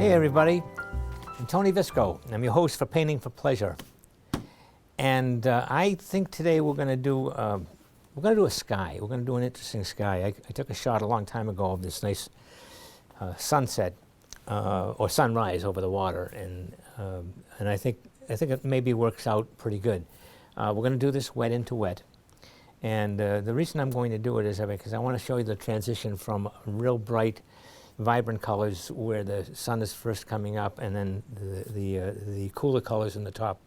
Hey everybody, I'm Tony Visco. I'm your host for Painting for Pleasure. And I think today we're going to do a sky. We're going to do an interesting sky. I took a shot a long time ago of this nice sunset or sunrise over the water, and I think it maybe works out pretty good. We're going to do this wet into wet. And the reason I'm going to do it is because I want to show you the transition from real bright, vibrant colors where the sun is first coming up, and then the cooler colors in the top.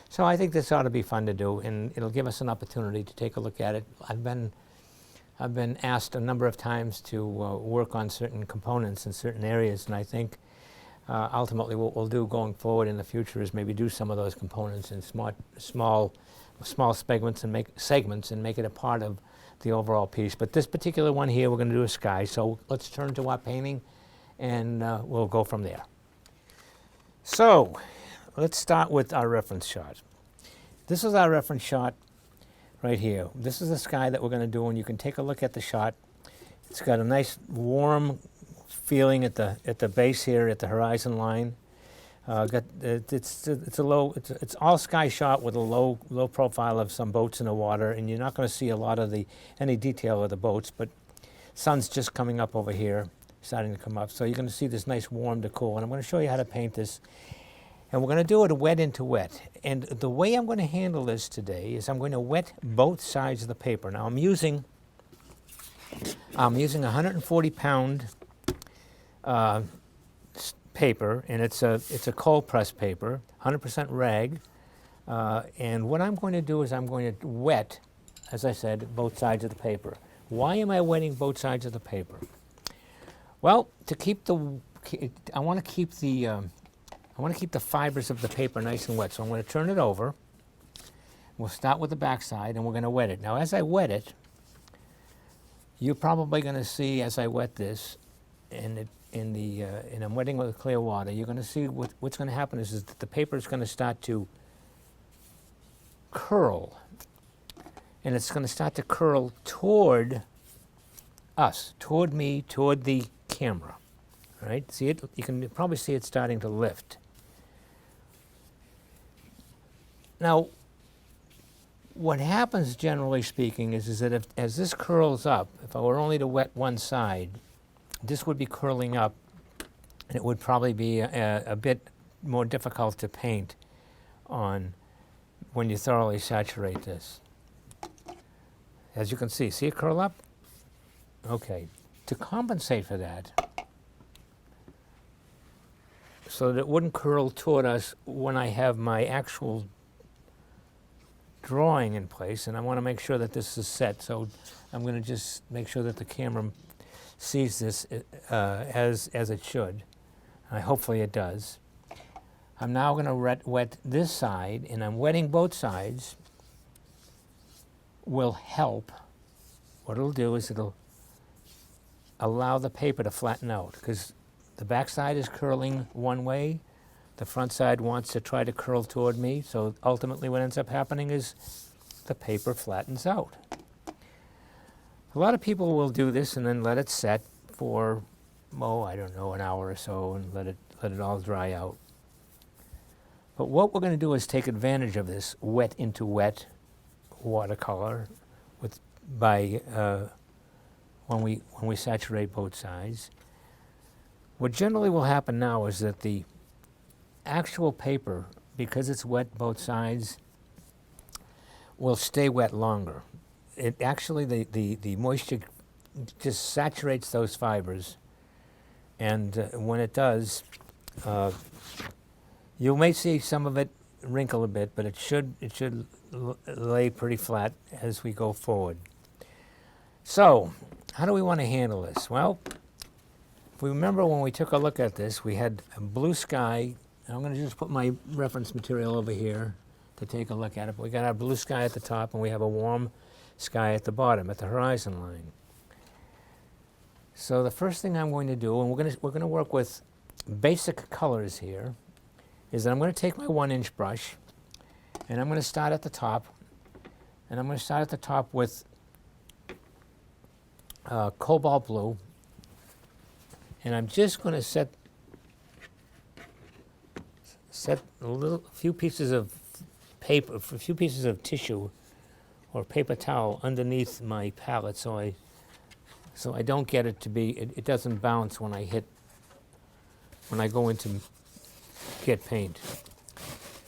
So I think this ought to be fun to do, and it'll give us an opportunity to take a look at it. I've been asked a number of times to work on certain components in certain areas, and I think ultimately what we'll do going forward in the future is maybe do some of those components in small segments and make it a part of the overall piece. But this particular one here, we're going to do a sky. So let's turn to our painting, and we'll go from there. So let's start with our reference shot. This is our reference shot right here. This is the sky that we're going to do, and you can take a look at the shot. It's got a nice warm feeling at the base here at the horizon line. It's all sky shot with a low profile of some boats in the water, and you're not going to see a lot of any detail of the boats, but sun's just coming up over here, starting to come up. So you're going to see this nice warm decor, and I'm going to show you how to paint this. And we're going to do it wet into wet. And the way I'm going to handle this today is I'm going to wet both sides of the paper. Now I'm using 140-pound paper, and it's a cold press paper, 100% rag. And what I'm going to do is I'm going to wet, as I said, both sides of the paper. Why am I wetting both sides of the paper? Well, I want to keep the fibers of the paper nice and wet. So I'm going to turn it over. We'll start with the back side, and we're going to wet it. Now, as I wet it, you're probably going to see as I wet this, and I'm wetting with clear water, you're going to see what's going to happen is that the paper is going to start to curl, and it's going to start to curl toward us, toward me, toward the camera. All right? See it? You can probably see it starting to lift. Now, what happens, generally speaking, is that as this curls up, if I were only to wet one side, this would be curling up, and it would probably be a bit more difficult to paint on when you thoroughly saturate this. As you can see it curl up? Okay. To compensate for that, so that it wouldn't curl toward us when I have my actual drawing in place, and I want to make sure that this is set, so I'm going to just make sure that the camera sees this as it should. Hopefully it does. I'm now going to wet this side, and I'm wetting both sides. Will help. What it'll do is it'll allow the paper to flatten out, because the back side is curling one way. The front side wants to try to curl toward me, so ultimately what ends up happening is the paper flattens out. A lot of people will do this and then let it set for, I don't know, an hour or so, and let it all dry out. But what we're going to do is take advantage of this wet into wet watercolor when we saturate both sides. What generally will happen now is that the actual paper, because it's wet both sides, will stay wet longer. It actually, the moisture just saturates those fibers, and when it does, you may see some of it wrinkle a bit, but it should lay pretty flat as we go forward. So, how do we want to handle this? Well, if we remember when we took a look at this, we had a blue sky. I'm going to just put my reference material over here to take a look at it. We got our blue sky at the top, and we have a warm sky at the bottom, at the horizon line. So the first thing I'm going to do, and we're going to work with basic colors here, is that I'm going to take my 1-inch brush, and I'm going to start at the top, and I'm going to start at the top with cobalt blue, and I'm just going to set set a few pieces of paper, a few pieces of tissue or paper towel underneath my palette so I don't get it to be, it doesn't bounce when I go into get paint.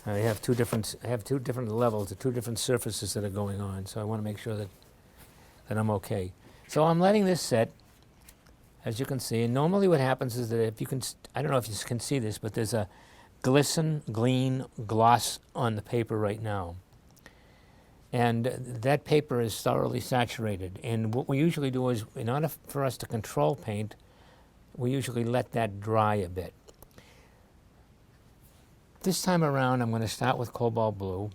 I have two different levels, two different surfaces that are going on, so I want to make sure that I'm okay. So I'm letting this set, as you can see, and normally what happens is that if you can, I don't know if you can see this, but there's a gleam, gloss on the paper right now. And that paper is thoroughly saturated. And what we usually do is, in order for us to control paint, we usually let that dry a bit. This time around, I'm going to start with cobalt blue.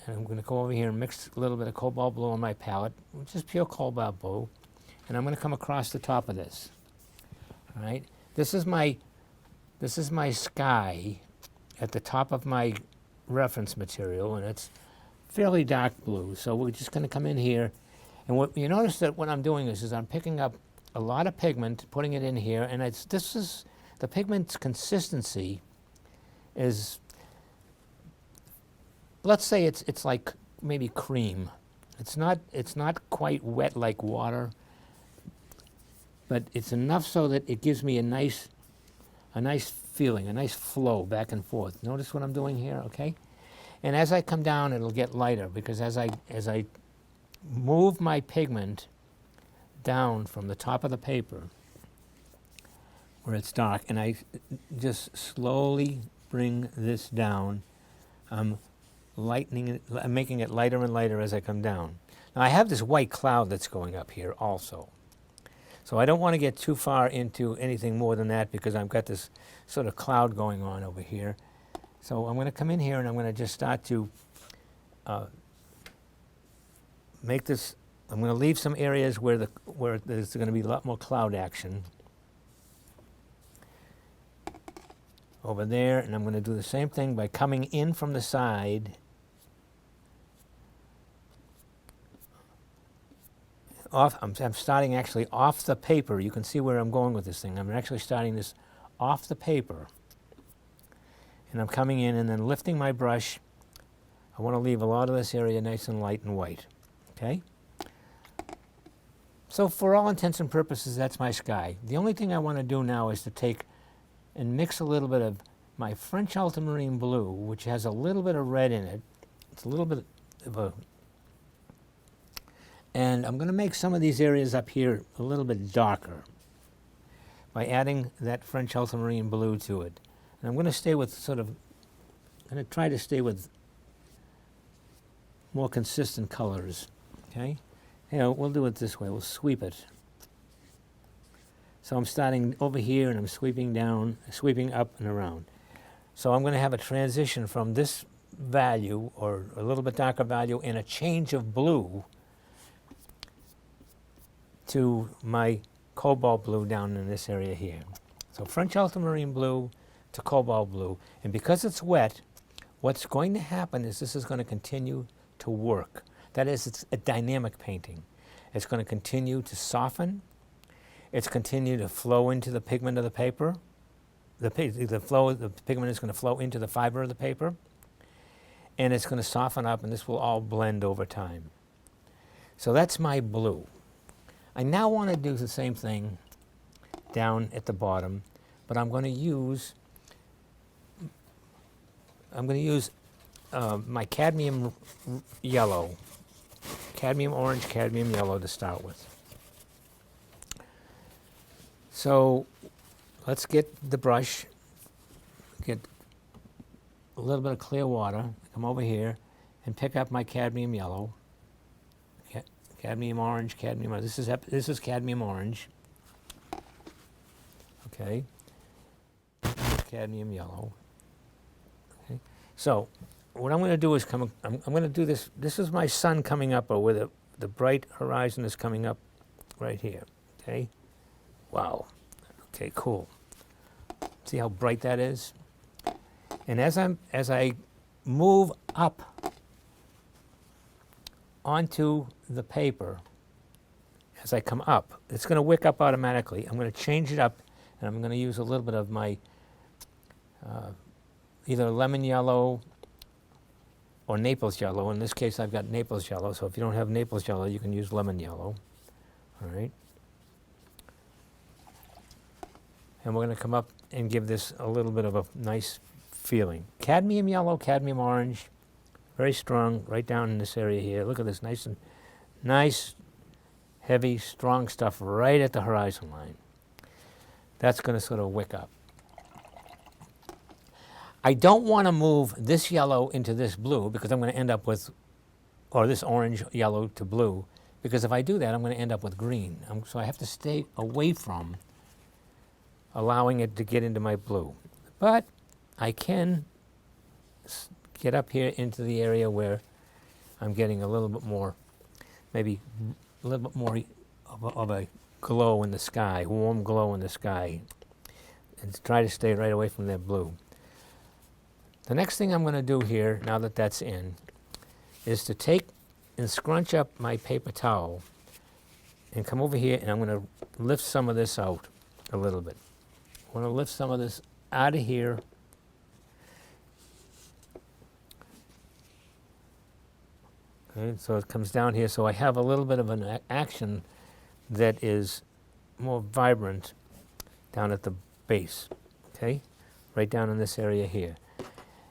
And I'm going to go over here and mix a little bit of cobalt blue on my palette, which is pure cobalt blue. And I'm going to come across the top of this. All right? This is my sky at the top of my reference material, and it's fairly dark blue. So we're just going to come in here. And what you notice that what I'm doing is I'm picking up a lot of pigment, putting it in here, and the pigment's consistency is, let's say it's like maybe cream. It's not quite wet like water, but it's enough so that it gives me a nice feeling, a nice flow back and forth. Notice what I'm doing here, okay? And as I come down, it'll get lighter, because as I move my pigment down from the top of the paper where it's dark, and I just slowly bring this down, I'm lightening it, I'm making it lighter and lighter as I come down. Now I have this white cloud that's going up here also. So I don't want to get too far into anything more than that, because I've got this sort of cloud going on over here. So I'm going to come in here and I'm going to just start to make this, I'm going to leave some areas where there's going to be a lot more cloud action. Over there, and I'm going to do the same thing by coming in from the side. I'm starting actually off the paper. You can see where I'm going with this thing. I'm actually starting this off the paper. And I'm coming in and then lifting my brush. I want to leave a lot of this area nice and light and white. Okay? So for all intents and purposes, that's my sky. The only thing I want to do now is to take and mix a little bit of my French ultramarine blue, which has a little bit of red in it. It's a little bit of a... And I'm going to make some of these areas up here a little bit darker by adding that French ultramarine blue to it. And I'm going to stay with I'm going to try to stay with more consistent colors. Okay? We'll do it this way. We'll sweep it. So I'm starting over here and I'm sweeping down, sweeping up and around. So I'm going to have a transition from this value, or a little bit darker value, and a change of blue to my cobalt blue down in this area here. So French ultramarine blue to cobalt blue. And because it's wet, what's going to happen is this is going to continue to work. That is, it's a dynamic painting. It's going to continue to soften. It's continue to flow into the pigment of the paper. The pigment is going to flow into the fiber of the paper, and it's going to soften up, and this will all blend over time. So that's my blue. I now want to do the same thing down at the bottom, but I'm going to use my cadmium yellow, cadmium orange, cadmium yellow to start with. So let's get the brush, get a little bit of clear water, come over here and pick up my cadmium yellow, cadmium orange, cadmium, this is cadmium orange, okay, cadmium yellow. Okay. So what I'm going to do is I'm going to do this. This is my sun coming up, or where the bright horizon is coming up right here, okay. Wow. Okay, cool. See how bright that is? And as I move up onto the paper, as I come up, it's going to wick up automatically. I'm going to change it up, and I'm going to use a little bit of my either lemon yellow or Naples yellow. In this case, I've got Naples yellow, so if you don't have Naples yellow, you can use lemon yellow. All right. And we're going to come up and give this a little bit of a nice feeling. Cadmium yellow, cadmium orange, very strong right down in this area here. Look at this nice, heavy, strong stuff right at the horizon line. That's going to sort of wick up. I don't want to move this yellow into this blue because I'm going to end up with, or this orange yellow to blue, because if I do that, I'm going to end up with green. So I have to stay away from allowing it to get into my blue. But I can get up here into the area where I'm getting a little bit more, maybe a little bit more of a glow in the sky, warm glow in the sky, and try to stay right away from that blue. The next thing I'm going to do here, now that that's in, is to take and scrunch up my paper towel and come over here, and I'm going to lift some of this out a little bit. I want to lift some of this out of here. Okay, so it comes down here, so I have a little bit of an action that is more vibrant down at the base, okay? Right down in this area here.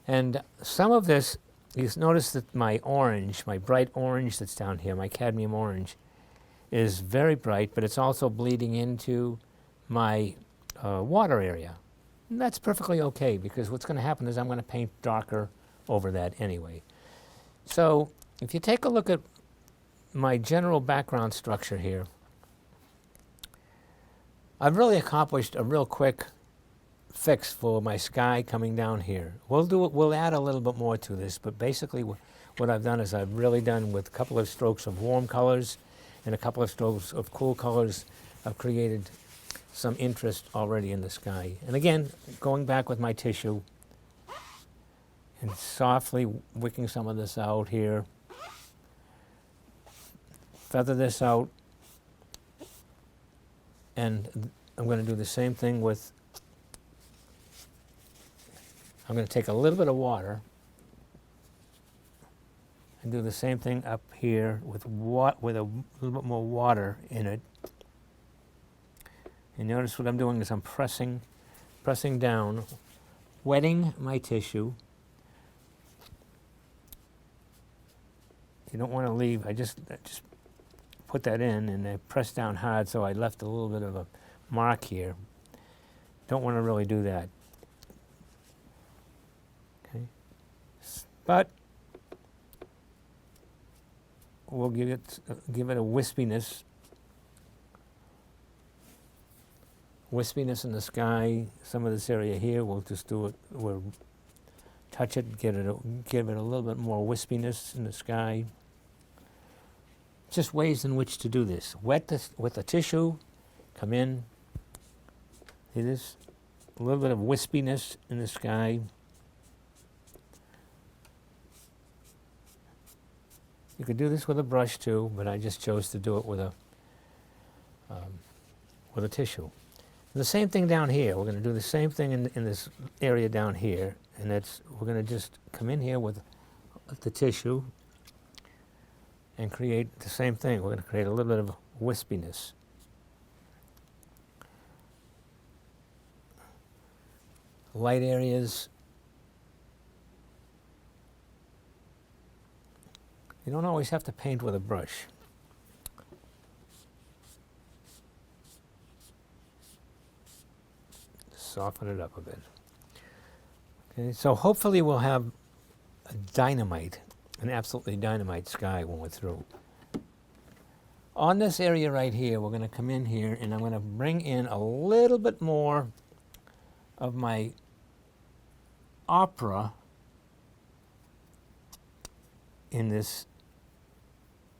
And some of this, you notice that my orange, my bright orange that's down here, my cadmium orange, is very bright, but it's also bleeding into my water area. And that's perfectly okay, because what's going to happen is I'm going to paint darker over that anyway. So if you take a look at my general background structure here, I've really accomplished a real quick fix for my sky coming down here. We'll add a little bit more to this, but basically what I've done is I've really done, with a couple of strokes of warm colors and a couple of strokes of cool colors, I've created some interest already in the sky. And again, going back with my tissue and softly wicking some of this out here, feather this out, and I'm going to do the same thing with, I'm going to take a little bit of water and do the same thing up here with a little bit more water in it. And notice what I'm doing is I'm pressing down, wetting my tissue. You don't want to leave, I just put that in and I pressed down hard, so I left a little bit of a mark here. Don't want to really do that. Okay, but we'll give it a wispiness in the sky. Some of this area here, we'll just do it. We'll touch it, give it a little bit more wispiness in the sky. Just ways in which to do this. Wet this with a tissue, come in, see this? A little bit of wispiness in the sky. You could do this with a brush too, but I just chose to do it with a tissue. The same thing down here. We're going to do the same thing in this area down here, and we're going to just come in here with the tissue and create the same thing. We're going to create a little bit of wispiness. Light areas. You don't always have to paint with a brush. Soften it up a bit. Okay, so hopefully we'll have an absolutely dynamite sky when we're through. On this area right here, we're going to come in here and I'm going to bring in a little bit more of my opera in this.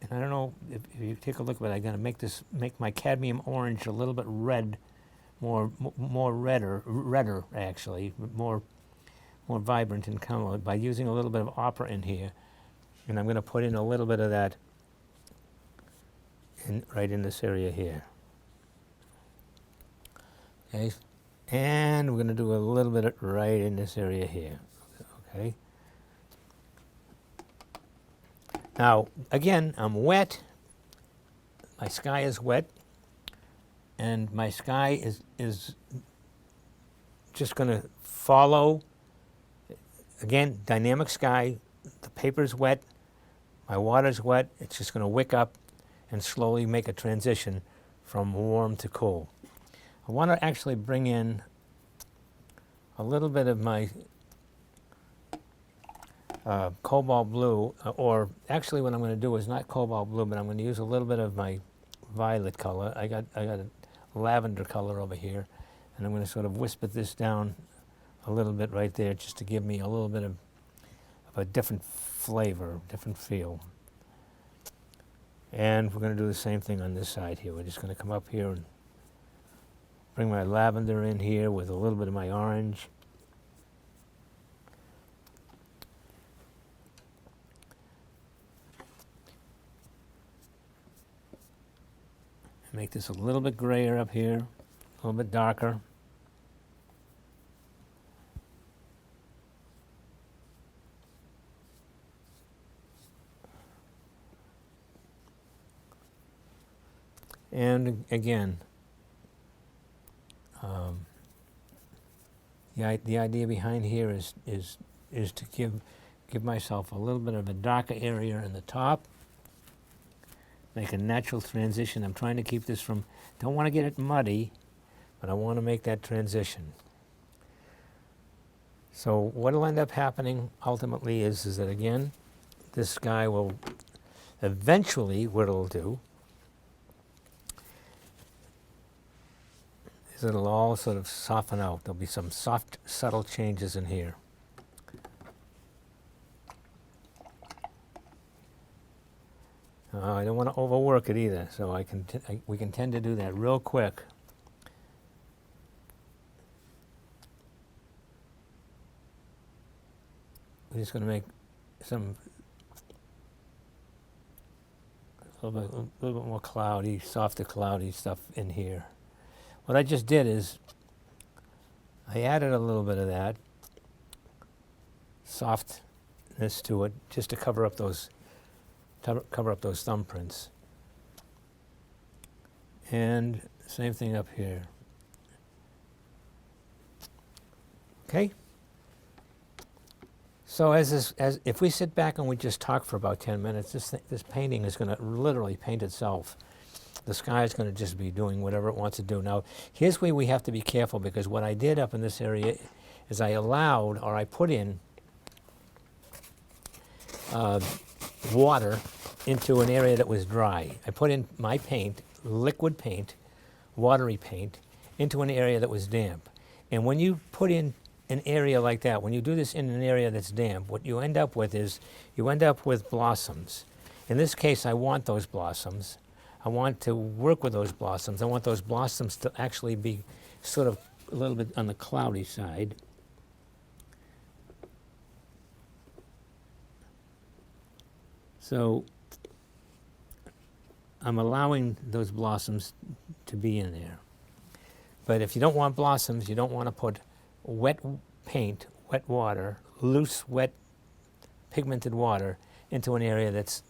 And I don't know if you take a look at it, I'm going to make my cadmium orange a little bit red, more redder actually, more vibrant in color by using a little bit of opera in here. And I'm going to put in a little bit of that right in this area here. Okay, and we're going to do a little bit right in this area here. Okay. Now, again, I'm wet. My sky is wet. And my sky is just going to follow, again, dynamic sky. The paper's wet. My water's wet. It's just going to wick up and slowly make a transition from warm to cool. I want to actually bring in a little bit of my cobalt blue, or actually what I'm going to do is not cobalt blue, but I'm going to use a little bit of my violet color. I got a lavender color over here, and I'm going to sort of whisper this down a little bit right there just to give me a little bit of a different flavor, different feel. And we're going to do the same thing on this side here. We're just going to come up here and bring my lavender in here with a little bit of my orange. Make this a little bit grayer up here, a little bit darker. And again, the idea behind here is to give myself a little bit of a darker area in the top. Make a natural transition. I'm trying to keep this from, don't want to get it muddy, but I want to make that transition. So what will end up happening ultimately is that, again, this guy will eventually, what it'll do is it'll all sort of soften out. There'll be some soft, subtle changes in here. I don't want to overwork it either, so we can tend to do that real quick. We're just going to make some a little bit more cloudy, softer cloudy stuff in here. What I just did is I added a little bit of that softness to it just to cover up those thumbprints. And same thing up here. Okay? So as if we sit back and we just talk for about 10 minutes, this painting is going to literally paint itself. The sky is going to just be doing whatever it wants to do. Now, here's where we have to be careful, because what I did up in this area is I put in water into an area that was dry. I put in my paint, liquid paint, watery paint, into an area that was damp. And when you put in an area like that, when you do this in an area that's damp, what you end up with is you end up with blossoms. In this case, I want those blossoms. I want to work with those blossoms. I want those blossoms to actually be sort of a little bit on the cloudy side. So I'm allowing those blossoms to be in there. But if you don't want blossoms, you don't want to put wet paint, wet water, loose, wet, pigmented water into an area that's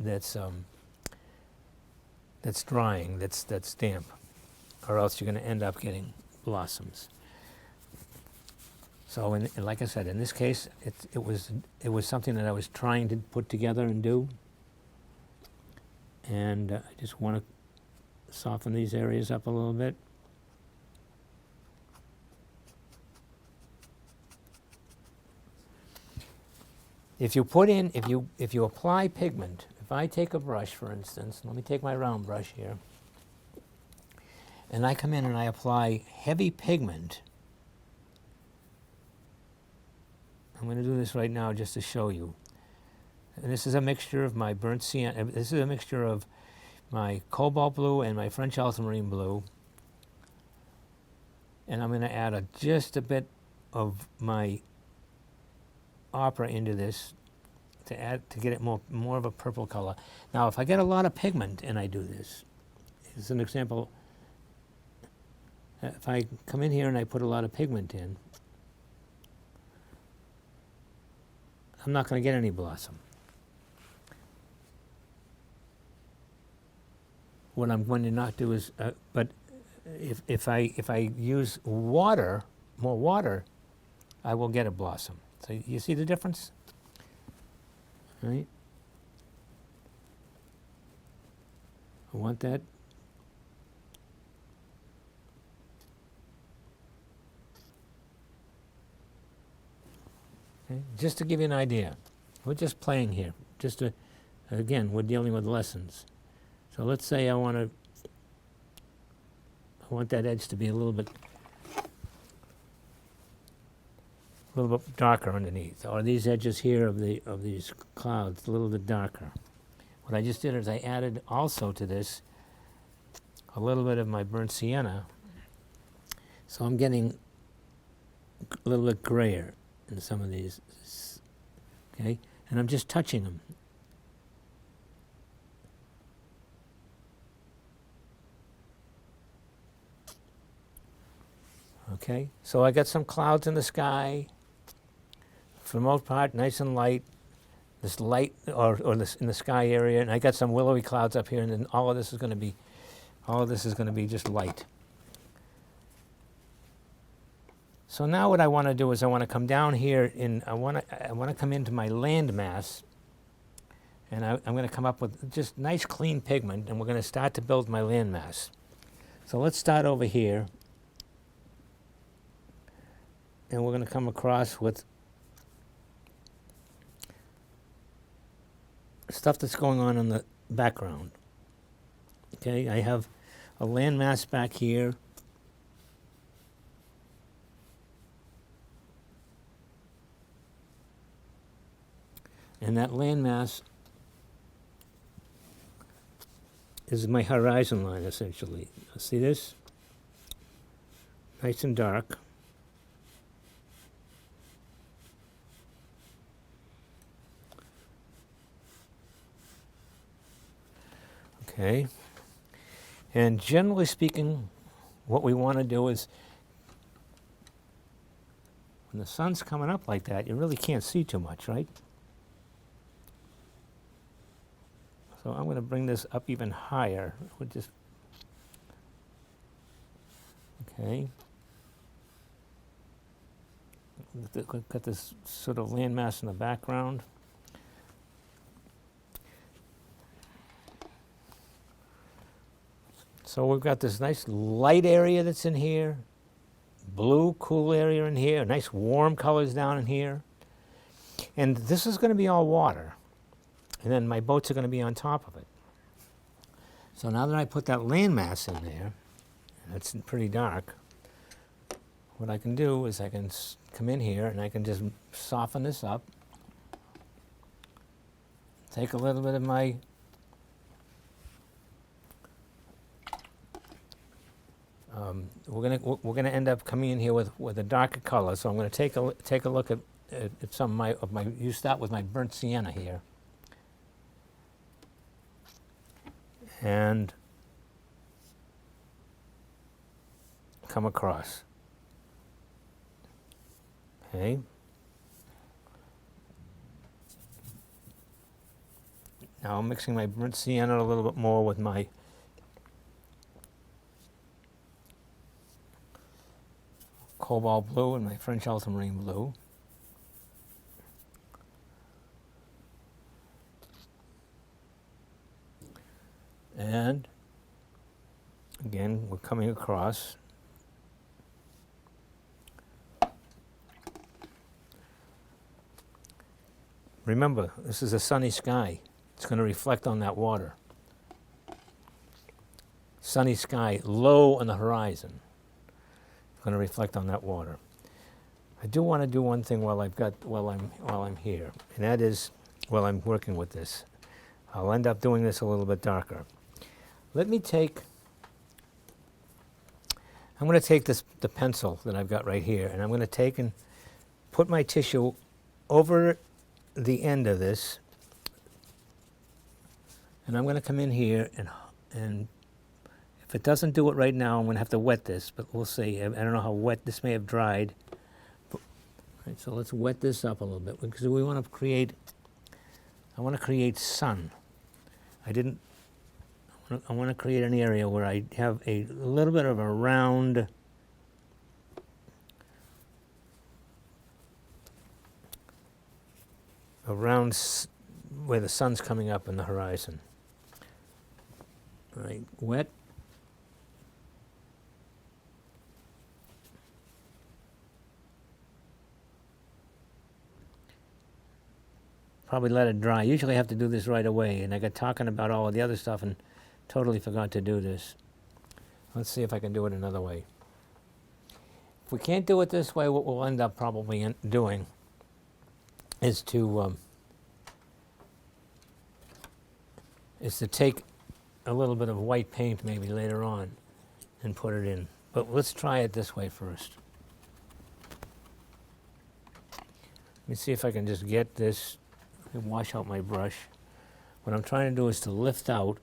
drying, that's damp, or else you're going to end up getting blossoms. So, like I said, in this case, it was something that I was trying to put together and do, and I just want to soften these areas up a little bit. If you apply pigment, if I take a brush, for instance, let me take my round brush here, and I come in and I apply heavy pigment. I'm going to do this right now just to show you. And this is a mixture of my burnt sienna. This is a mixture of my cobalt blue and my French ultramarine blue. And I'm going to add just a bit of my opera into this to get it more of a purple color. Now, if I get a lot of pigment and I do this, as an example, if I come in here and I put a lot of pigment in, I'm not going to get any blossom. What I'm going to not do is, but if I use water, more water, I will get a blossom. So you see the difference? Right? I want that. Okay. Just to give you an idea, we're just playing here. Just to, again, we're dealing with lessons. So let's say I want that edge to be a little bit darker underneath, or these edges here of these clouds a little bit darker. What I just did is I added also to this a little bit of my burnt sienna, so I'm getting a little bit grayer in some of these, okay? And I'm just touching them. Okay, so I got some clouds in the sky, for the most part nice and light, this light, or this in the sky area, and I got some willowy clouds up here, and then all of this is going to be just light. So now what I want to do is I want to come down here, I want to come into my landmass, and I'm going to come up with just nice clean pigment, and we're going to start to build my landmass. So let's start over here. And we're going to come across with stuff that's going on in the background. Okay, I have a landmass back here. And that landmass is my horizon line, essentially. See this? Nice and dark. Okay, and generally speaking, what we want to do is, when the sun's coming up like that, you really can't see too much, right? So I'm going to bring this up even higher. We'll just, okay. Got this sort of landmass in the background. So we've got this nice light area that's in here, blue, cool area in here, nice warm colors down in here. And this is going to be all water. And then my boats are going to be on top of it. So now that I put that landmass in there, and it's pretty dark, what I can do is I can come in here and I can just soften this up. Take a little bit of my we're gonna end up coming in here with a darker color. So I'm going to take a look at some of my. You start with my burnt sienna here, and come across. Okay. Now I'm mixing my burnt sienna a little bit more with my cobalt blue and my French ultramarine blue. And again, we're coming across. Remember, this is a sunny sky. It's going to reflect on that water. Sunny sky, low on the horizon. It's going to reflect on that water. I do want to do one thing while I'm here, and that is while I'm working with this. I'll end up doing this a little bit darker. Let me take. I'm going to take the pencil that I've got right here, and I'm going to take and put my tissue over the end of this, and I'm going to come in here and if it doesn't do it right now, I'm going to have to wet this, but we'll see. I don't know how wet this may have dried, but Right, so let's wet this up a little bit because we want to create, I want to create sun. I want to create an area where I have a little bit of a round, where the sun's coming up in the horizon. All right, wet. Probably let it dry. Usually I have to do this right away, and I got talking about all of the other stuff and totally forgot to do this. Let's see if I can do it another way. If we can't do it this way, what we'll end up probably doing is to take a little bit of white paint maybe later on and put it in. But let's try it this way first. Let me see if I can just get this and wash out my brush. What I'm trying to do is to lift out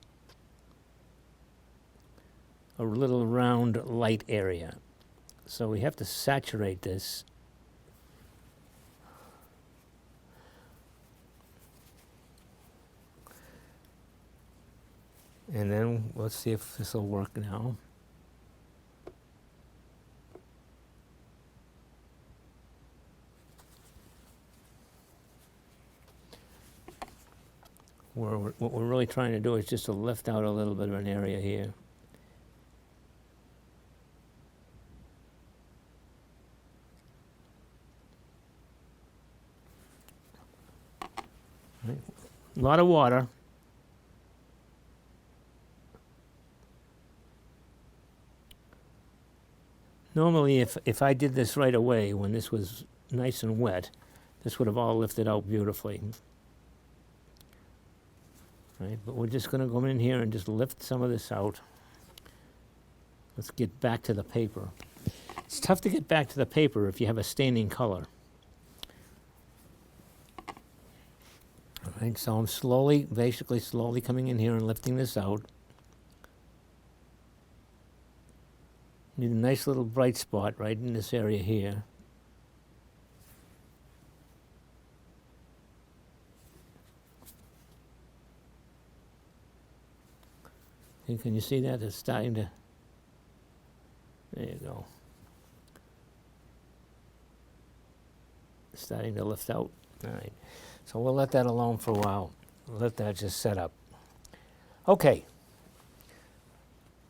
a little round light area. So we have to saturate this. And then let's see if this will work now. What we're really trying to do is just to lift out a little bit of an area here. Right. A lot of water. Normally, if I did this right away, when this was nice and wet, this would have all lifted out beautifully. Right, but we're just going to go in here and just lift some of this out. Let's get back to the paper. It's tough to get back to the paper if you have a staining color. All right, so I'm basically slowly coming in here and lifting this out. Need a nice little bright spot right in this area here. And can you see that? It's starting to, there you go. It's starting to lift out. All right, so we'll let that alone for a while. Let that just set up. Okay,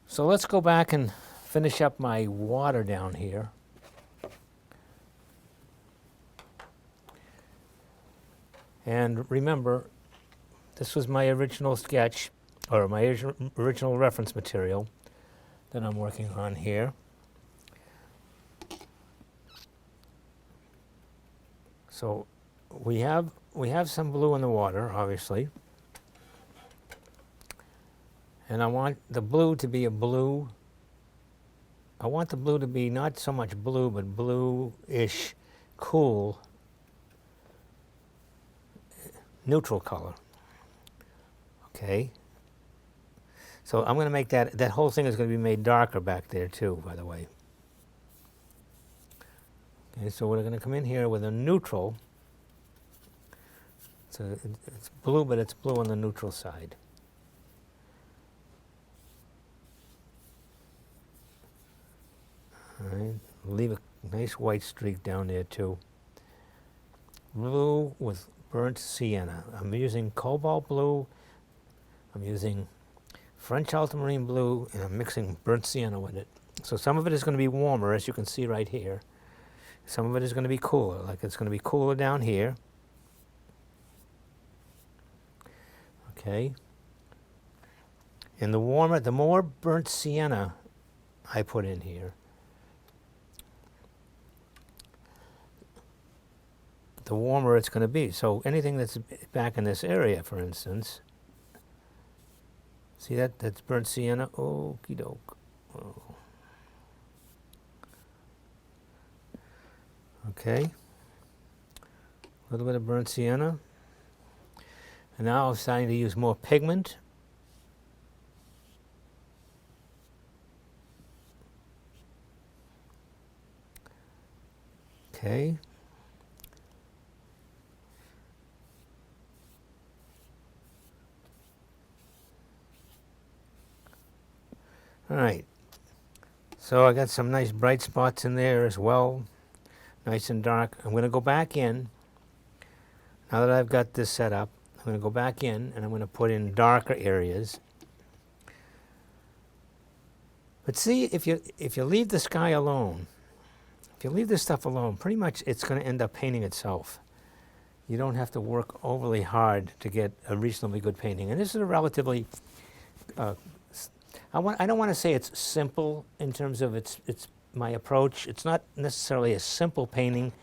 so let's go back and finish up my water down here. And remember, this was my original sketch, or my original reference material that I'm working on here. So we have some blue in the water, obviously. And I want the blue to be I want the blue to be not so much blue, but blue-ish, cool, neutral color. Okay. So I'm going to make that whole thing is going to be made darker back there too, by the way. Okay, so we're going to come in here with a neutral. So it's blue, but it's blue on the neutral side. All right, leave a nice white streak down there too. Blue with burnt sienna. I'm using cobalt blue. I'm using French ultramarine blue, and I'm mixing burnt sienna with it. So some of it is going to be warmer, as you can see right here. Some of it is going to be cooler, like it's going to be cooler down here. Okay. And the more burnt sienna I put in here, the warmer it's going to be. So anything that's back in this area, for instance, see that? That's burnt sienna. Okie doke. Oh. Okay. A little bit of burnt sienna. And now I'm starting to use more pigment. Okay. All right, so I got some nice bright spots in there as well, nice and dark. I'm going to go back in. Now that I've got this set up, I'm going to go back in and I'm going to put in darker areas. But see, if you leave the sky alone, if you leave this stuff alone, pretty much it's going to end up painting itself. You don't have to work overly hard to get a reasonably good painting. And this is a relatively, I don't want to say it's simple in terms of it's my approach. It's not necessarily a simple painting,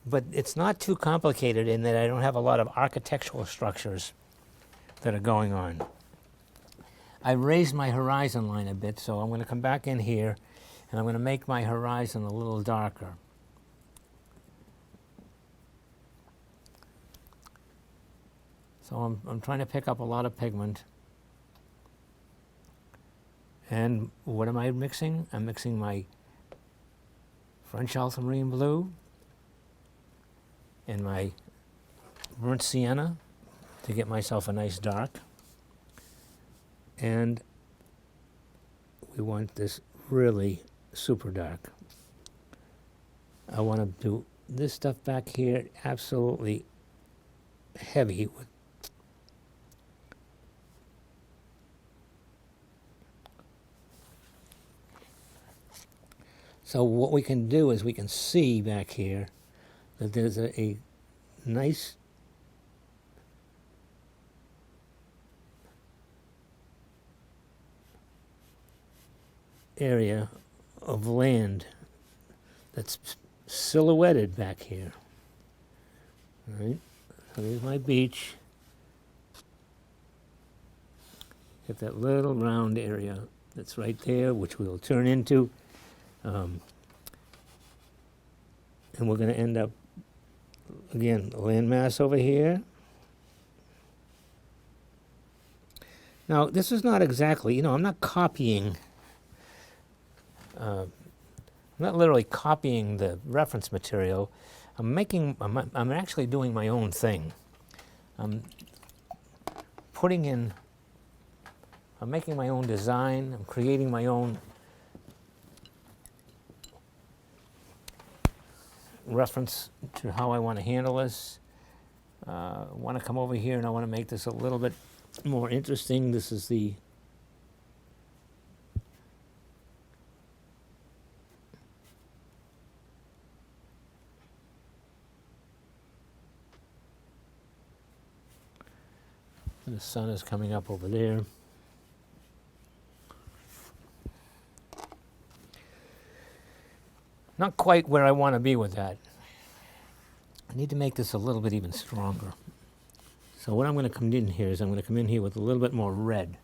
but it's not too complicated in that I don't have a lot of architectural structures that are going on. I raised my horizon line a bit, so I'm going to come back in here and I'm going to make my horizon a little darker. So I'm trying to pick up a lot of pigment. And what am I mixing? I'm mixing my French ultramarine blue and my burnt sienna to get myself a nice dark. And we want this really super dark. I want to do this stuff back here absolutely heavy with so what we can do is we can see back here that there's a nice area of land that's silhouetted back here. All right, so there's my beach. Get that little round area that's right there, which we'll turn into. And we're going to end up, again, landmass over here. Now, this is not exactly, I'm not copying, I'm not literally copying the reference material. I'm actually doing my own thing. I'm making my own design. I'm creating my own reference to how I want to handle this. I want to come over here and I want to make this a little bit more interesting. This is the sun is coming up over there. Not quite where I want to be with that. I need to make this a little bit even stronger. So what I'm going to come in here is I'm going to come in here with a little bit more red.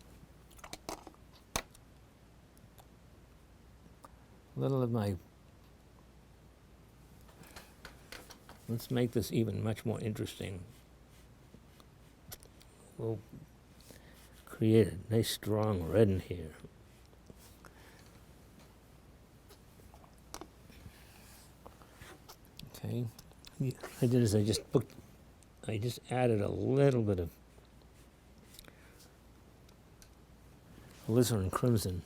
A little of my... Let's make this even much more interesting. We'll create a nice strong red in here. Okay, what I did is I just added a little bit of alizarin crimson.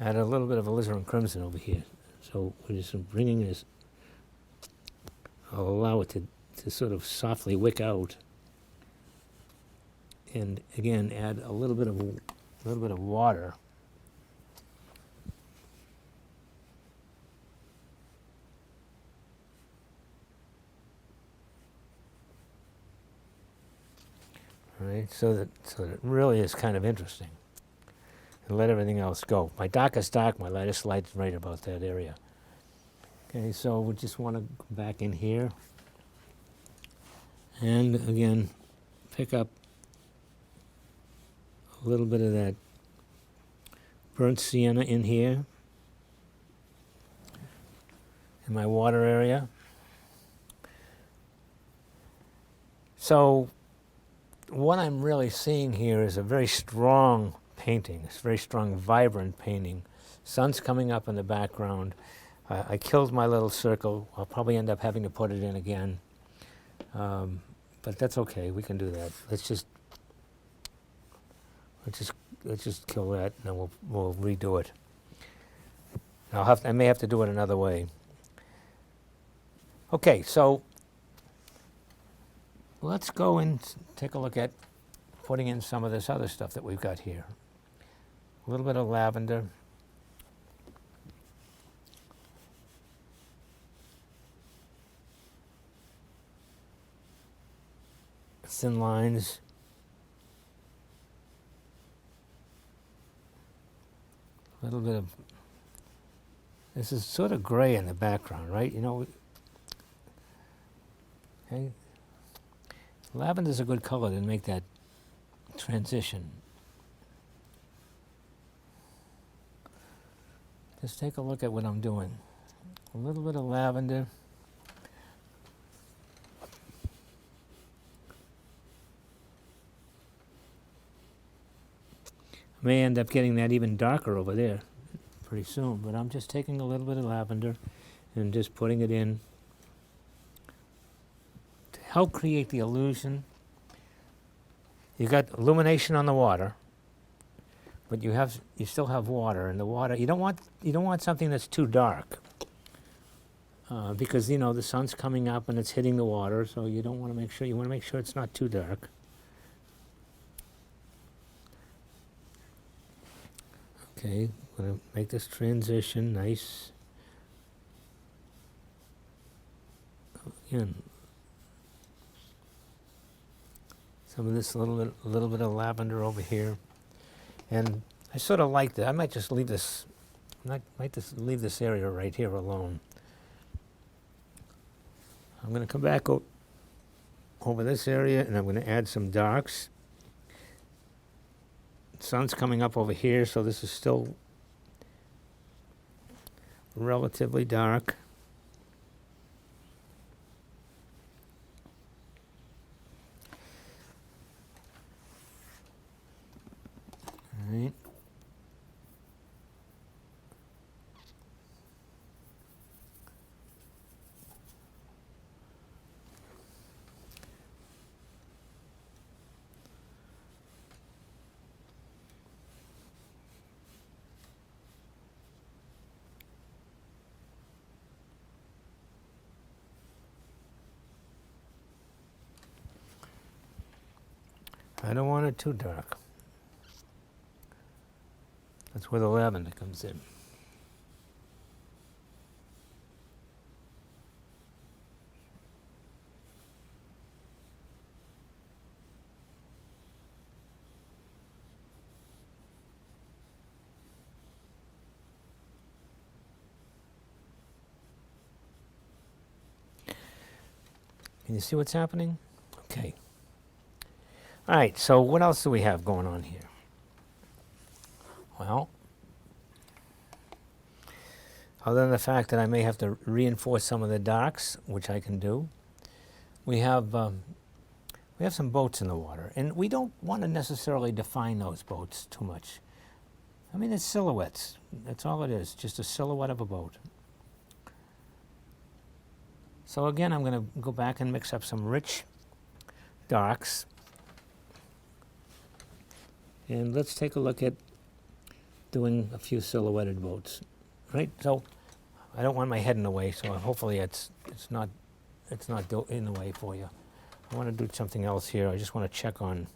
Add a little bit of alizarin crimson over here. So we're just bringing this, I'll allow it to sort of softly wick out. And again, add a little bit of water. All right, so that it really is kind of interesting. And let everything else go. My darkest dark, my lightest light's right about that area. Okay, so we just want to go back in here. And again, pick up a little bit of that burnt sienna in here, in my water area. So what I'm really seeing here is a very strong painting. It's a very strong, vibrant painting. Sun's coming up in the background. I killed my little circle. I'll probably end up having to put it in again. But that's okay. We can do that. Let's just kill that, and then we'll redo it. I may have to do it another way. Okay, so let's go and take a look at putting in some of this other stuff that we've got here. A little bit of lavender. Thin lines. A little bit of, this is sort of gray in the background, right? You know, okay. Lavender's a good color to make that transition. Just take a look at what I'm doing. A little bit of lavender. I may end up getting that even darker over there pretty soon, but I'm just taking a little bit of lavender and just putting it in to help create the illusion. You got illumination on the water, but you still have water, and the water you don't want something that's too dark, because the sun's coming up and it's hitting the water, so you want to make sure it's not too dark. Okay, I'm going to make this transition nice. Again, some of this little bit of lavender over here, and I sort of like that. I might just leave this. Might just leave this area right here alone. I'm going to come back over this area, and I'm going to add some darks. Sun's coming up over here, so this is still relatively dark. All right. I don't want it too dark. That's where the lavender comes in. Can you see what's happening? Okay. All right, so what else do we have going on here? Well, other than the fact that I may have to reinforce some of the darks, which I can do, we have some boats in the water, and we don't want to necessarily define those boats too much. I mean, it's silhouettes. That's all it is, just a silhouette of a boat. So again, I'm going to go back and mix up some rich darks. And let's take a look at doing a few silhouetted boats, right? So I don't want my head in the way, so hopefully it's not in the way for you. I want to do something else here. I just want to check on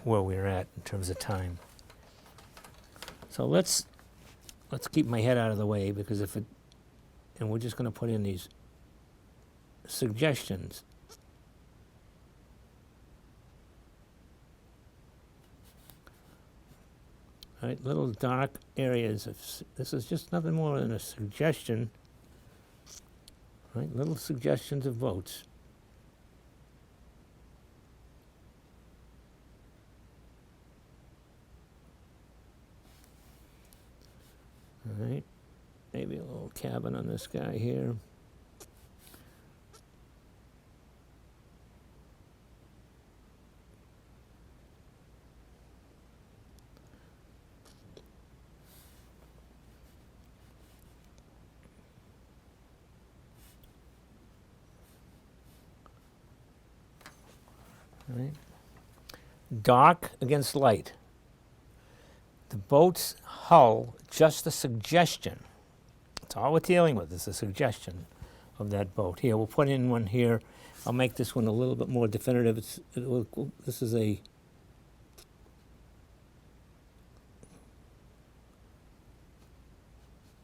where we're at in terms of time. So let's keep my head out of the way, because and we're just going to put in these suggestions. All right, little dark areas. This is just nothing more than a suggestion. Right, little suggestions of boats. All right, maybe a little cabin on this guy here. Right? Dark against light. The boat's hull, just a suggestion. That's all we're dealing with, is a suggestion of that boat. Here, we'll put in one here. I'll make this one a little bit more definitive. This is a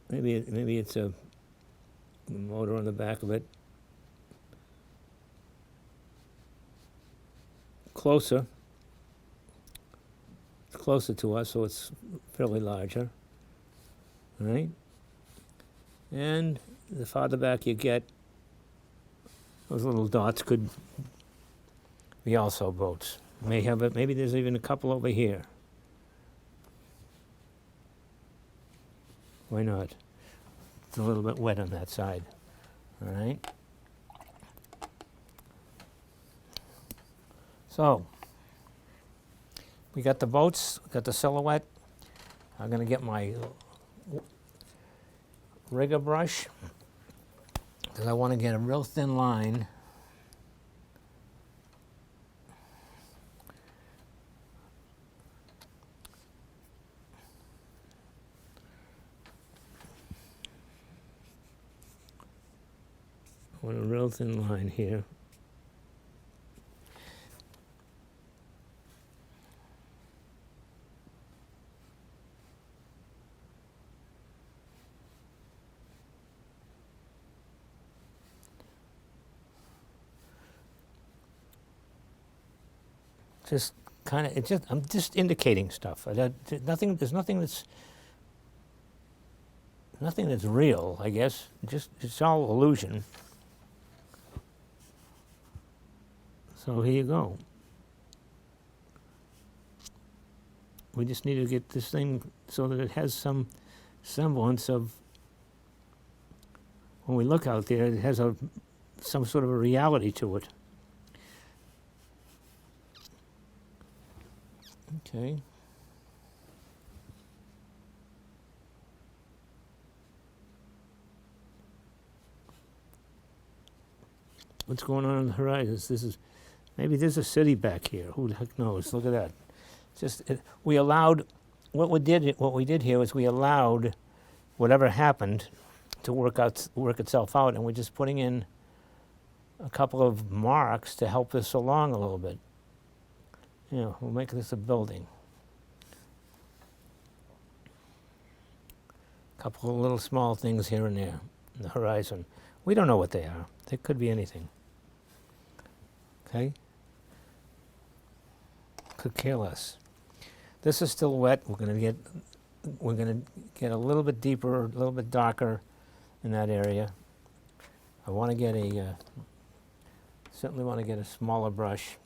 maybe it's a motor on the back of it. Closer. It's closer to us, so it's fairly larger. All right? And the farther back you get, those little dots could be also boats. Maybe there's even a couple over here. Why not? It's a little bit wet on that side. All right? So, we got the boats, got the silhouette. I'm going to get my rigger brush because I want to get a real thin line. I want a real thin line here. Just kind of, I'm just indicating stuff. There's nothing that's real, I guess. It's all illusion. So here you go. We just need to get this thing so that it has some semblance of, when we look out there, it has some sort of a reality to it. Okay. What's going on the horizon? Maybe there's a city back here. Who the heck knows? Look at that. We allowed, what we did here was we allowed whatever happened to work itself out, and we're just putting in a couple of marks to help this along a little bit. We'll make this a building. A couple of little small things here and there in the horizon. We don't know what they are. They could be anything. Okay? Could care less. This is still wet. We're going to get a little bit deeper, a little bit darker in that area. I want to get certainly want to get a smaller brush.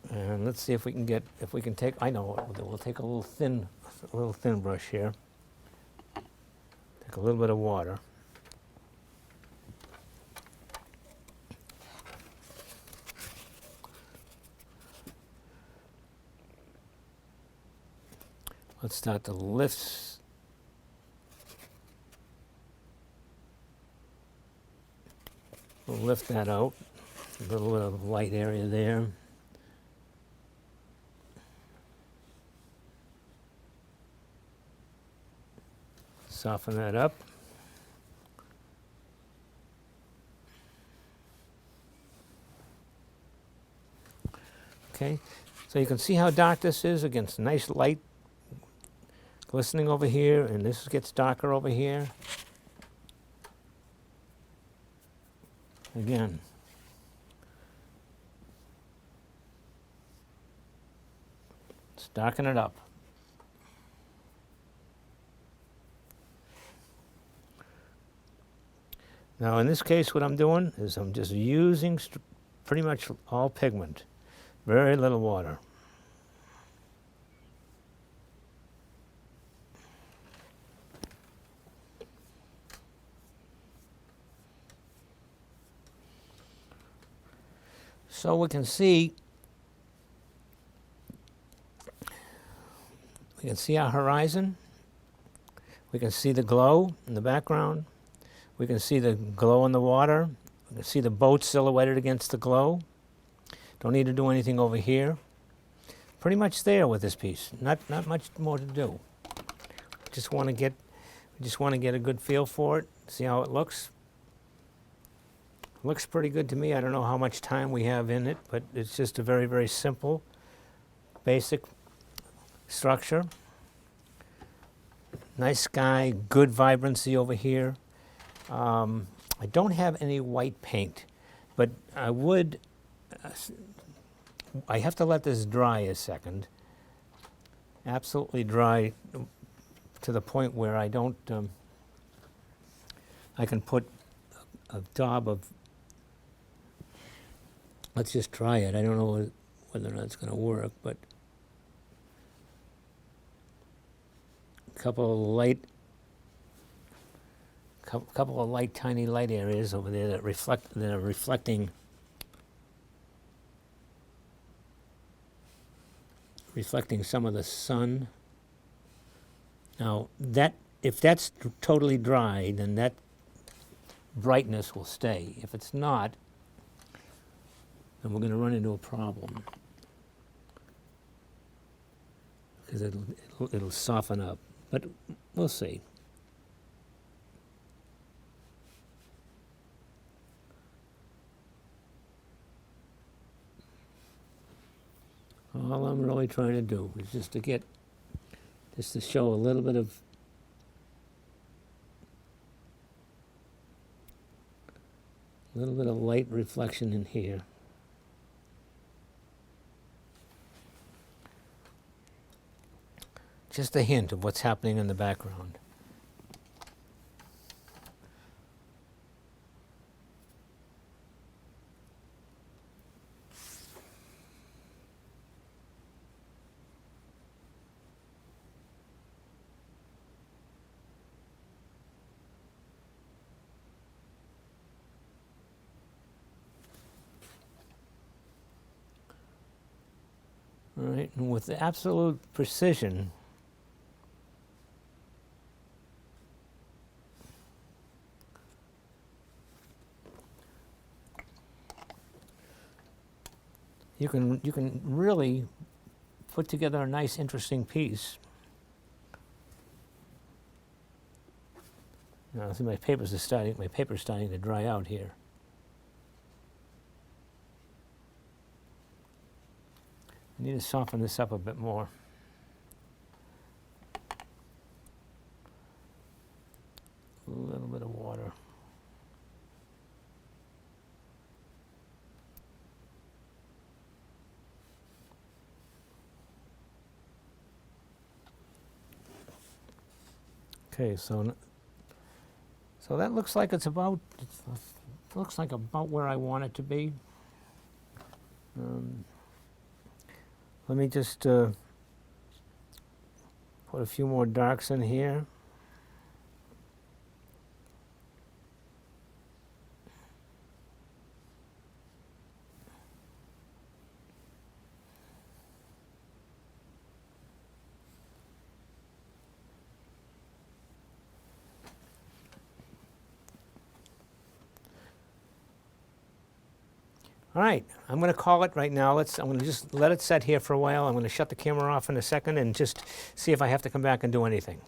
And let's see if we can take, I know, we'll take a little thin brush here. Take a little bit of water. Let's start to lift. We'll lift that out. A little bit of light area there. Soften that up. Okay, so you can see how dark this is against nice light glistening over here, and this gets darker over here. Again. Let's darken it up. Now in this case what I'm doing is I'm just using pretty much all pigment, very little water. So we can see our horizon. We can see the glow in the background. We can see the glow in the water. We can see the boat silhouetted against the glow. Don't need to do anything over here. Pretty much there with this piece. Not much more to do. Just want to get a good feel for it. See how it looks. Looks pretty good to me. I don't know how much time we have in it, but it's just a very, very simple, basic structure. Nice sky, good vibrancy over here. I don't have any white paint, but I would, I have to let this dry a second. Absolutely dry to the point where I don't, I can put a daub of, let's just try it. I don't know whether or not it's going to work, but a couple of light, tiny light areas over there that are reflecting some of the sun. Now that, if that's totally dry, then that brightness will stay. If it's not, then we're going to run into a problem because it'll soften up. But we'll see. All I'm really trying to do is just to show a little bit of light reflection in here. Just a hint of what's happening in the background. All right, and with absolute precision, you can really put together a nice, interesting piece. Now, see, my paper's starting to dry out here. I need to soften this up a bit more. A little bit of water. Okay, so that looks like it's about, looks like about where I want it to be. Let me just put a few more darks in here. All right, I'm going to call it right now. I'm going to just let it set here for a while. I'm going to shut the camera off in a second and just see if I have to come back and do anything.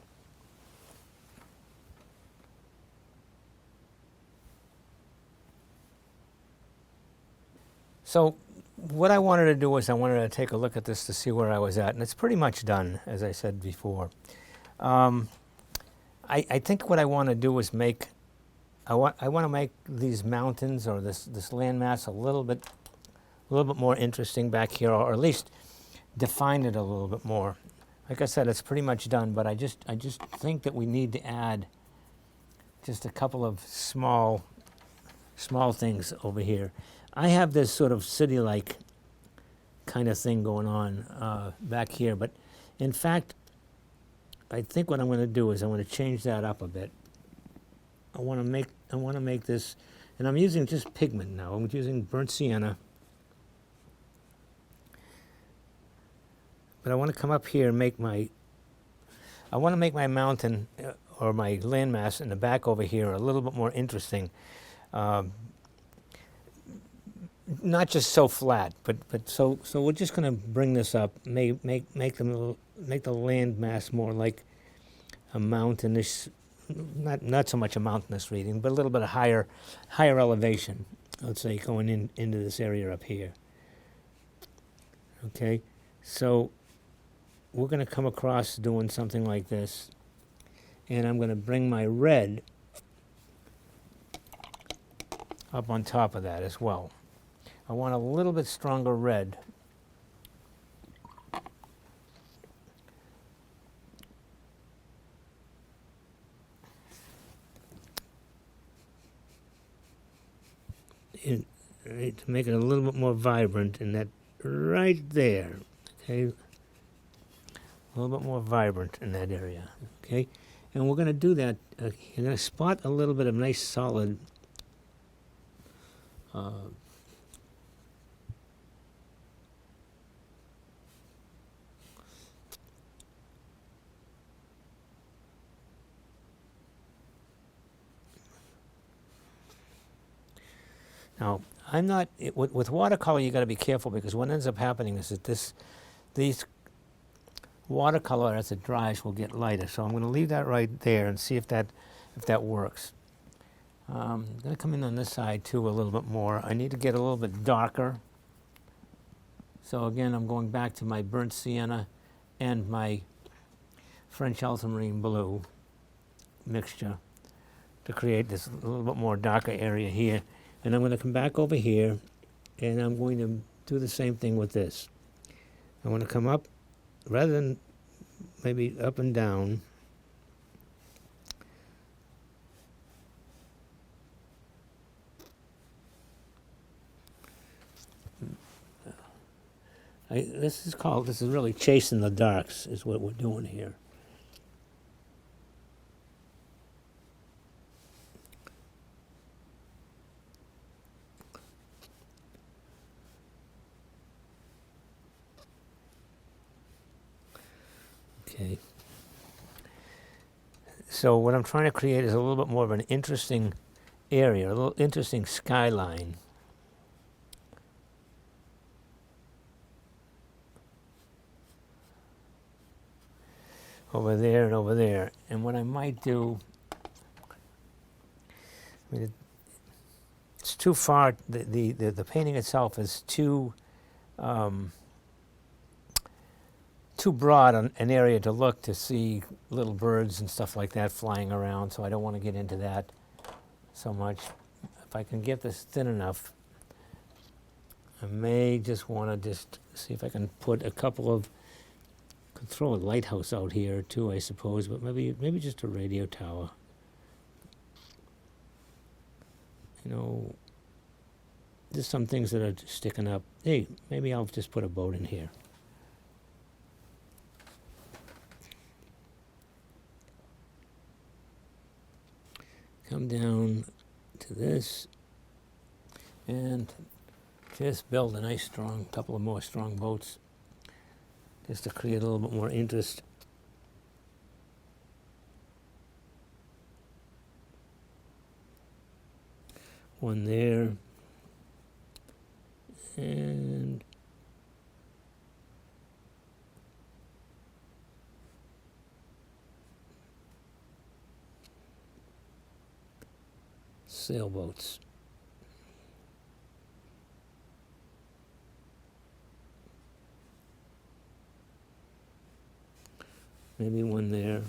So what I wanted to do was I wanted to take a look at this to see where I was at, and it's pretty much done, as I said before. I think what I want to do is I want to make these mountains or this landmass a little bit more interesting back here, or at least define it a little bit more. Like I said, it's pretty much done, but I just think that we need to add just a couple of small things over here. I have this sort of city-like kind of thing going on back here, but in fact, I think what I'm going to do is I'm going to change that up a bit. I want to make this, and I'm using just pigment now. I'm using burnt sienna. But I want to come up here and I want to make my mountain or my landmass in the back over here a little bit more interesting. Not just so flat, but so we're just going to bring this up, make the landmass more like a mountainous, not so much a mountainous reading, but a little bit of higher elevation. Let's say going into this area up here. Okay, so we're going to come across doing something like this, and I'm going to bring my red up on top of that as well. I want a little bit stronger red. To make it a little bit more vibrant in that right there, okay? A little bit more vibrant in that area, okay? And we're going to do that. You're going to spot a little bit of nice solid now, I'm not, with watercolor you got to be careful, because what ends up happening is that these watercolor as it dries will get lighter. So I'm going to leave that right there and see if that works. I'm going to come in on this side too a little bit more. I need to get a little bit darker. So again, I'm going back to my burnt sienna and my French ultramarine blue mixture to create this little bit more darker area here. And I'm going to come back over here, and I'm going to do the same thing with this. I want to come up, rather than maybe up and down. This is really chasing the darks, is what we're doing here. Okay. So what I'm trying to create is a little bit more of an interesting area, a little interesting skyline. Over there and over there. And what I might do, I mean, it's too far, the painting itself is too broad an area to look to see little birds and stuff like that flying around, so I don't want to get into that so much. If I can get this thin enough, I may just want to just see if I can put a couple of, could throw a lighthouse out here too, I suppose, but maybe just a radio tower. You know, there's some things that are sticking up. Hey, maybe I'll just put a boat in here. Come down to this and just build a nice strong, couple of more strong boats, just to create a little bit more interest. One there, and sailboats. Maybe one there.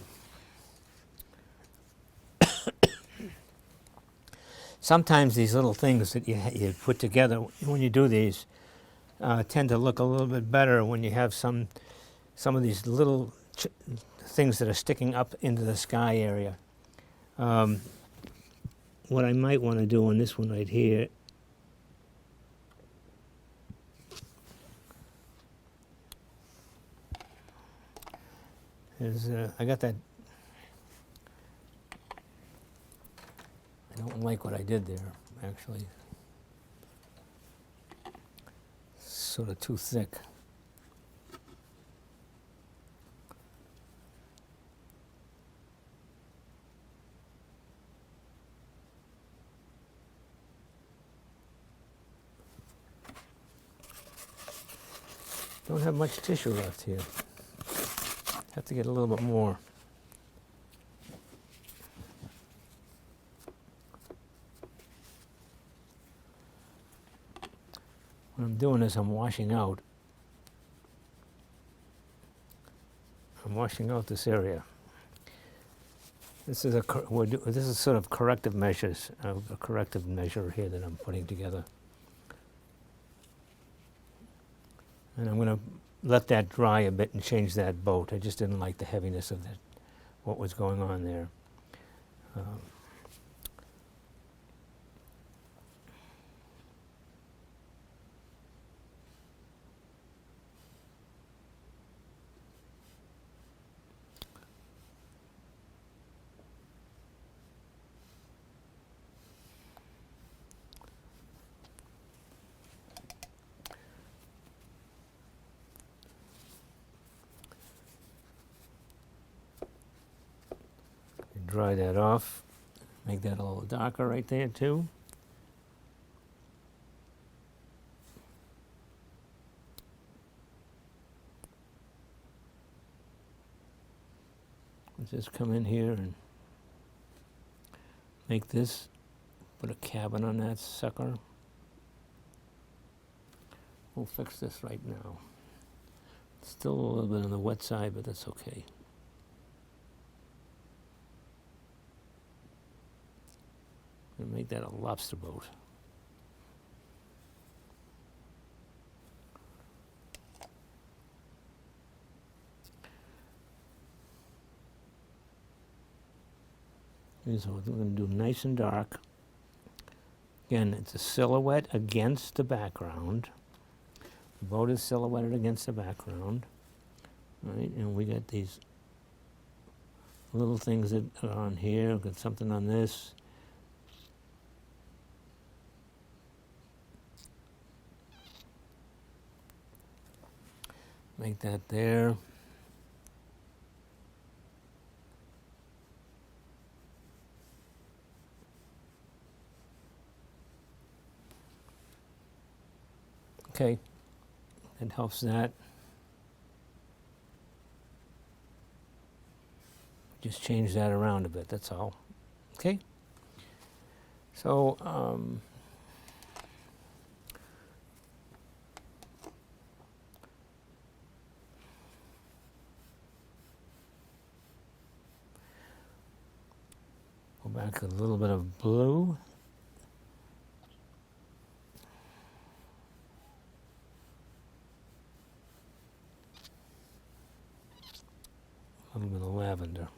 Sometimes these little things that you put together when you do these tend to look a little bit better when you have some of these little things that are sticking up into the sky area. What I might want to do on this one right here is I got that. I don't like what I did there, actually. Sort of too thick. Don't have much tissue left here. Have to get a little bit more. What I'm doing is I'm washing out this area. This is this is sort of corrective measures, a corrective measure here that I'm putting together. And I'm going to let that dry a bit and change that boat. I just didn't like the heaviness of what was going on there. Dry that off, make that a little darker right there too. Let's just come in here and make this, put a cabin on that sucker. We'll fix this right now. It's still a little bit on the wet side, but that's okay. And make that a lobster boat. Here's what we're going to do, nice and dark. Again, it's a silhouette against the background. The boat is silhouetted against the background. Right, and we got these little things that are on here. We've got something on this. Make that there. Okay, it helps that. Just change that around a bit, that's all. Okay? So, go back a little bit of blue. A little bit of lavender.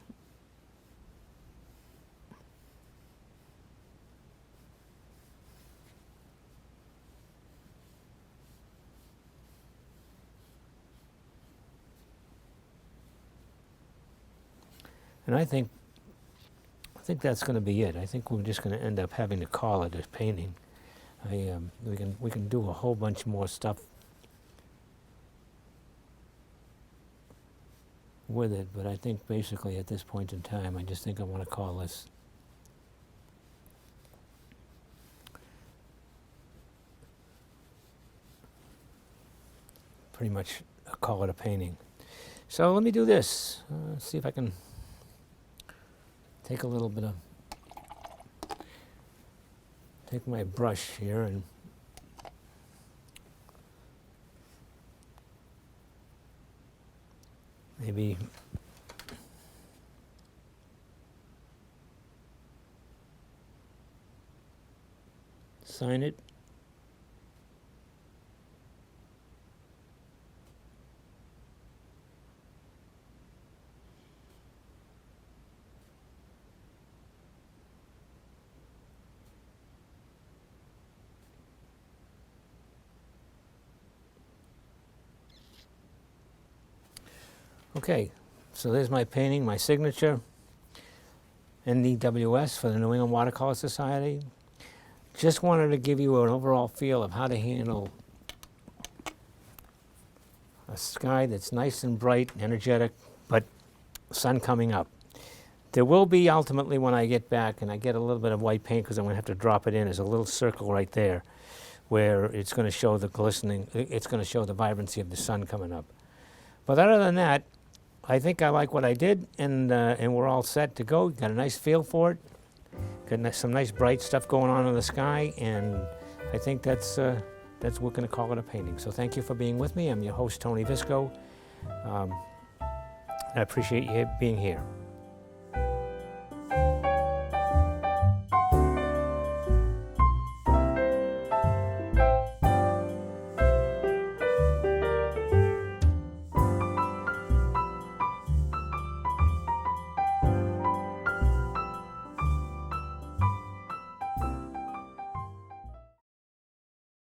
And I think that's going to be it. I think we're just going to end up having to call it a painting. We can do a whole bunch more stuff with it, but I think basically at this point in time, I just think I want to call this pretty much call it a painting. So let me do this. See if I can take a little bit of, take my brush here and maybe sign it. Okay, so there's my painting, my signature, NEWS for the New England Watercolor Society. Just wanted to give you an overall feel of how to handle a sky that's nice and bright, energetic, but sun coming up. There will be ultimately when I get back and I get a little bit of white paint because I'm going to have to drop it in. There's a little circle right there where it's going to show the glistening, it's going to show the vibrancy of the sun coming up. But other than that, I think I like what I did, and we're all set to go. Got a nice feel for it. Got some nice bright stuff going on in the sky, and I think that's we're going to call it a painting. So thank you for being with me. I'm your host, Tony Visco. I appreciate you being here.